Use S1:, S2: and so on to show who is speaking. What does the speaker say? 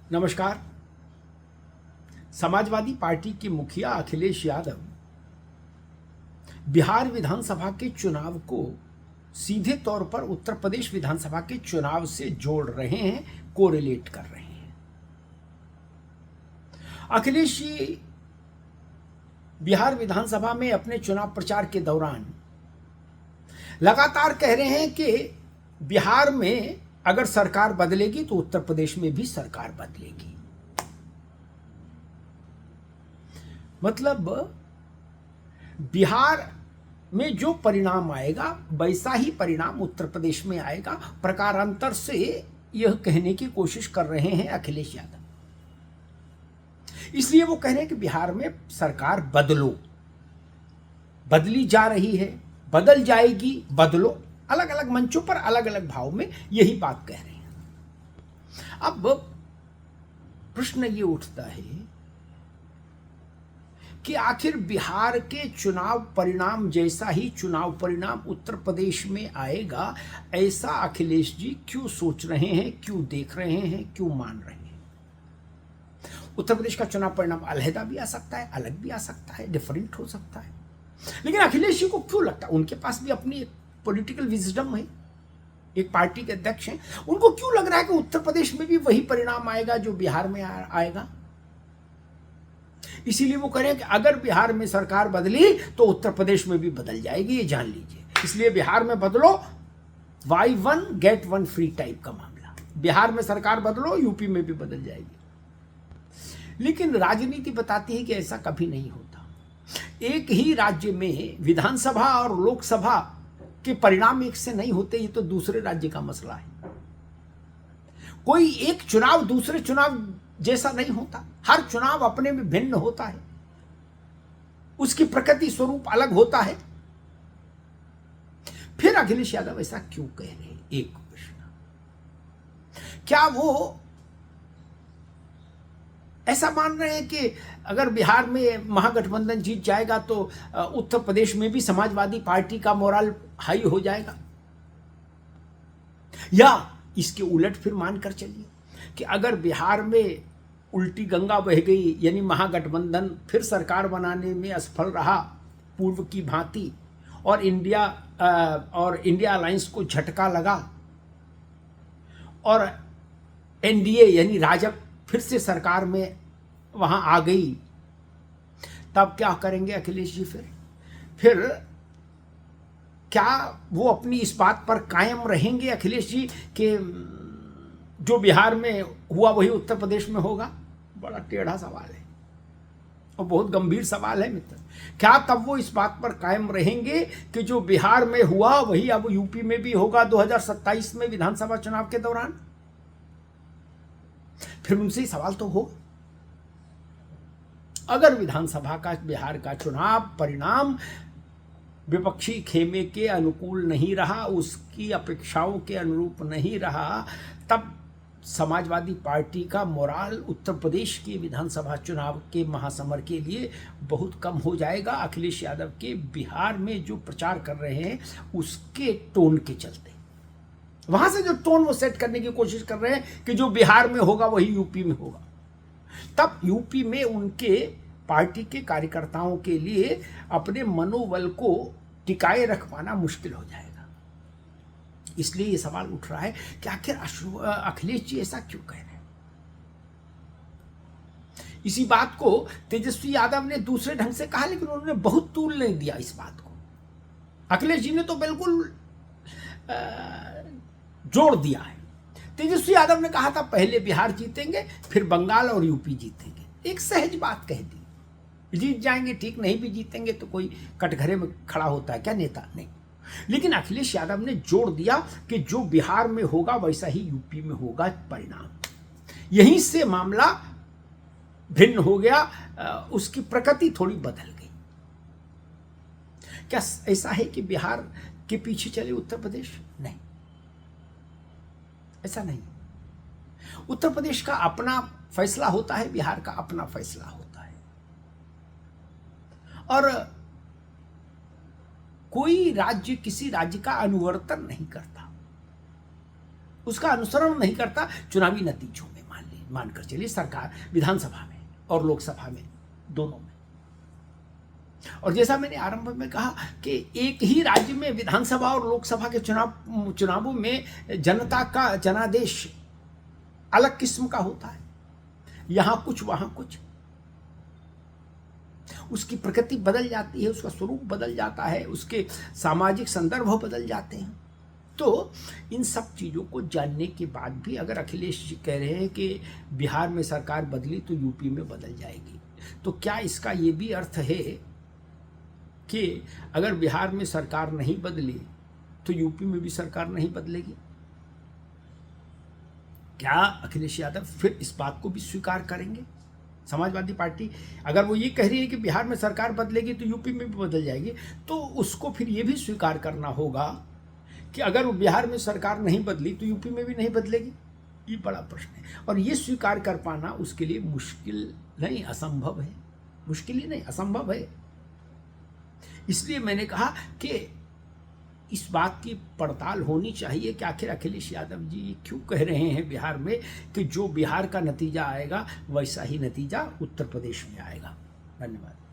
S1: नमस्कार। समाजवादी पार्टी के मुखिया अखिलेश यादव बिहार विधानसभा के चुनाव को सीधे तौर पर उत्तर प्रदेश विधानसभा के चुनाव से जोड़ रहे हैं, कोरिलेट कर रहे हैं। अखिलेश जी बिहार विधानसभा में अपने चुनाव प्रचार के दौरान लगातार कह रहे हैं कि बिहार में अगर सरकार बदलेगी तो उत्तर प्रदेश में भी सरकार बदलेगी। मतलब बिहार में जो परिणाम आएगा वैसा ही परिणाम उत्तर प्रदेश में आएगा। प्रकारांतर से यह कहने की कोशिश कर रहे हैं अखिलेश यादव। इसलिए वो कह रहे हैं कि बिहार में सरकार बदलो, बदली जा रही है, बदल जाएगी, बदलो। अलग अलग मंचों पर अलग अलग भाव में यही बात कह रहे हैं। अब प्रश्न ये उठता है कि आखिर बिहार के चुनाव परिणाम जैसा ही चुनाव परिणाम उत्तर प्रदेश में आएगा, ऐसा अखिलेश जी क्यों सोच रहे हैं, क्यों देख रहे हैं, क्यों मान रहे हैं? उत्तर प्रदेश का चुनाव परिणाम अलहदा भी आ सकता है, अलग भी आ सकता है, डिफरेंट हो सकता है। लेकिन अखिलेश जी को क्यों लगता है, उनके पास भी अपनी पॉलिटिकल विजडम है, एक पार्टी के अध्यक्ष हैं, उनको क्यों लग रहा है कि उत्तर प्रदेश में भी वही परिणाम आएगा जो बिहार में आएगा? इसीलिए वो कह रहे हैं कि अगर बिहार में सरकार बदली तो उत्तर प्रदेश में भी बदल जाएगी, ये जान लीजिए। इसलिए बिहार में बदलो, by one get one free type का मामला। बिहार में सरकार बदलो, यूपी में भी बदल जाएगी। लेकिन राजनीति बताती है कि ऐसा कभी नहीं होता। एक ही राज्य में विधानसभा और लोकसभा के परिणाम एक से नहीं होते, ये तो दूसरे राज्य का मसला है। कोई एक चुनाव दूसरे चुनाव जैसा नहीं होता, हर चुनाव अपने में भिन्न होता है, उसकी प्रकृति स्वरूप अलग होता है। फिर अखिलेश यादव ऐसा क्यों कह रहे हैं? एक प्रश्न, क्या वो ऐसा मान रहे हैं कि अगर बिहार में महागठबंधन जीत जाएगा तो उत्तर प्रदेश में भी समाजवादी पार्टी का मोरल हाई हो जाएगा? या इसके उलट फिर मानकर चलिए कि अगर बिहार में उल्टी गंगा बह गई, यानी महागठबंधन फिर सरकार बनाने में असफल रहा पूर्व की भांति, और इंडिया अलायंस को झटका लगा और एनडीए यानी राजग फिर से सरकार में वहां आ गई, तब क्या करेंगे अखिलेश जी? फिर क्या वो अपनी इस बात पर कायम रहेंगे अखिलेश जी कि जो बिहार में हुआ वही उत्तर प्रदेश में होगा? बड़ा टेढ़ा सवाल है और बहुत गंभीर सवाल है मित्र। क्या तब वो इस बात पर कायम रहेंगे कि जो बिहार में हुआ वही अब यूपी में भी होगा 2027 में विधानसभा चुनाव के दौरान? फिर उनसे ही सवाल तो होगा। अगर विधानसभा का बिहार का चुनाव परिणाम विपक्षी खेमे के अनुकूल नहीं रहा, उसकी अपेक्षाओं के अनुरूप नहीं रहा, तब समाजवादी पार्टी का मोराल उत्तर प्रदेश के विधानसभा चुनाव के महासमर के लिए बहुत कम हो जाएगा। अखिलेश यादव के बिहार में जो प्रचार कर रहे हैं उसके टोन के चलते, वहां से जो टोन वो सेट करने की कोशिश कर रहे हैं कि जो बिहार में होगा वही यूपी में होगा, तब यूपी में उनके पार्टी के कार्यकर्ताओं के लिए अपने मनोबल को टिकाए रख पाना मुश्किल हो जाएगा। इसलिए ये सवाल उठ रहा है कि आखिर अखिलेश जी ऐसा क्यों कह रहे हैं? इसी बात को तेजस्वी यादव ने दूसरे ढंग से कहा, लेकिन उन्होंने बहुत तूल नहीं दिया इस बात को। अखिलेश जी ने तो बिल्कुल जोड़ दिया है। तेजस्वी यादव ने कहा था पहले बिहार जीतेंगे फिर बंगाल और यूपी जीतेंगे। एक सहज बात कह दी, जीत जाएंगे ठीक, नहीं भी जीतेंगे तो कोई कटघरे में खड़ा होता है क्या नेता? नहीं। लेकिन अखिलेश यादव ने जोड़ दिया कि जो बिहार में होगा वैसा ही यूपी में होगा परिणाम। यहीं से मामला भिन्न हो गया, उसकी प्रकृति थोड़ी बदल गई। क्या ऐसा है कि बिहार के पीछे चले उत्तर प्रदेश? नहीं, ऐसा नहीं। उत्तर प्रदेश का अपना फैसला होता है, बिहार का अपना फैसला होता है। और कोई राज्य किसी राज्य का अनुवर्तन नहीं करता, उसका अनुसरण नहीं करता चुनावी नतीजों में। मान लीजिए मानकर चलिए सरकार विधानसभा में और लोकसभा में दोनों में। और जैसा मैंने आरंभ में कहा कि एक ही राज्य में विधानसभा और लोकसभा के चुनावों में जनता का जनादेश अलग किस्म का होता है, यहां कुछ वहां कुछ। उसकी प्रकृति बदल जाती है, उसका स्वरूप बदल जाता है, उसके सामाजिक संदर्भ बदल जाते हैं। तो इन सब चीज़ों को जानने के बाद भी अगर अखिलेश जी कह रहे हैं कि बिहार में सरकार बदली तो यूपी में बदल जाएगी, तो क्या इसका ये भी अर्थ है कि अगर बिहार में सरकार नहीं बदली तो यूपी में भी सरकार नहीं बदलेगी? क्या अखिलेश यादव फिर इस बात को भी स्वीकार करेंगे? समाजवादी पार्टी अगर वो ये कह रही है कि बिहार में सरकार बदलेगी तो यूपी में भी बदल जाएगी, तो उसको फिर ये भी स्वीकार करना होगा कि अगर बिहार में सरकार नहीं बदली तो यूपी में भी नहीं बदलेगी। ये बड़ा प्रश्न है, और ये स्वीकार कर पाना उसके लिए मुश्किल नहीं, असंभव है। मुश्किल ही नहीं, असंभव है। इसलिए मैंने कहा कि इस बात की पड़ताल होनी चाहिए कि आखिर अखिलेश यादव जी क्यों कह रहे हैं बिहार में कि जो बिहार का नतीजा आएगा वैसा ही नतीजा उत्तर प्रदेश में आएगा। धन्यवाद।